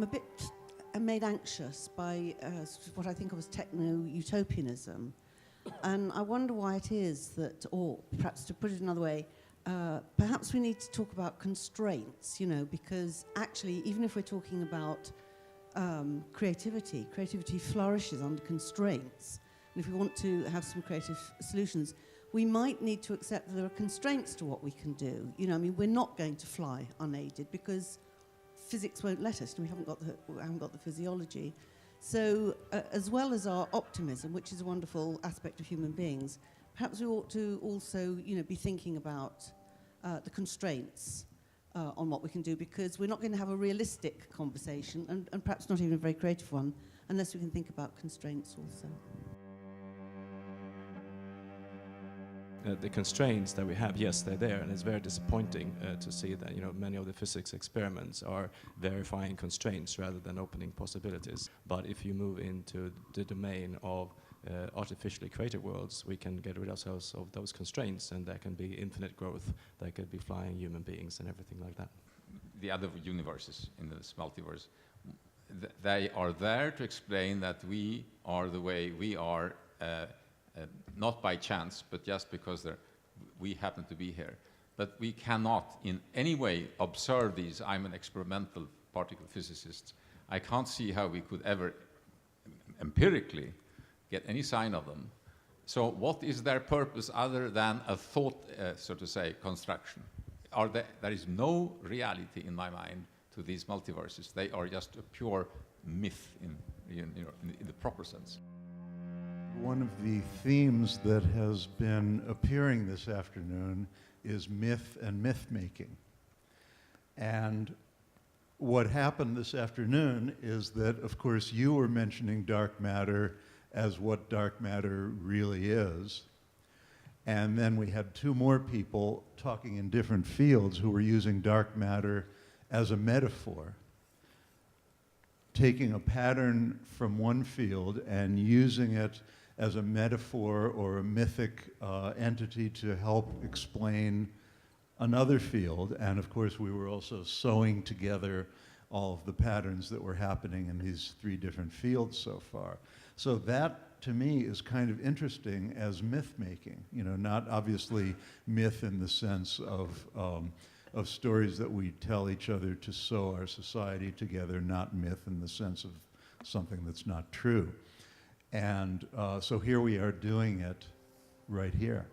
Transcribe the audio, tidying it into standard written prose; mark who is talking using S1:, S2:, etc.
S1: a bit made anxious by what I think of as techno-utopianism. And I wonder why it is that, or perhaps to put it another way, perhaps we need to talk about constraints, you know, because actually, even if we're talking about creativity flourishes under constraints. And if we want to have some creative solutions, we might need to accept that there are constraints to what we can do. You know, I mean, we're not going to fly unaided because physics won't let us, and we haven't got the physiology. So, as well as our optimism, which is a wonderful aspect of human beings, perhaps we ought to also, you know, be thinking about the constraints on what we can do, because we're not going to have a realistic conversation, and perhaps not even a very creative one, unless we can think about constraints also.
S2: The constraints that we have, yes, they're there, and it's very disappointing to see that, you know, many of the physics experiments are verifying constraints rather than opening possibilities. But if you move into the domain of artificially created worlds, we can get rid ourselves of those constraints, and there can be infinite growth. There could be flying human beings and everything like that.
S3: The other universes in this multiverse, they are there to explain that we are the way we are. Not by chance, but just because we happen to be here. But we cannot in any way observe these. I'm an experimental particle physicist. I can't see how we could ever empirically get any sign of them. So what is their purpose other than a thought, so to say, construction? There is no reality in my mind to these multiverses. They are just a pure myth in the proper sense.
S4: One of the themes that has been appearing this afternoon is myth and myth-making. And what happened this afternoon is that, of course, you were mentioning dark matter as what dark matter really is. And then we had two more people talking in different fields who were using dark matter as a metaphor, taking a pattern from one field and using it as a metaphor or a mythic entity to help explain another field. And of course, we were also sewing together all of the patterns that were happening in these three different fields so far. So that, to me, is kind of interesting as myth-making. You know, not obviously myth in the sense of stories that we tell each other to sew our society together, not myth in the sense of something that's not true. And so here we are doing it right here.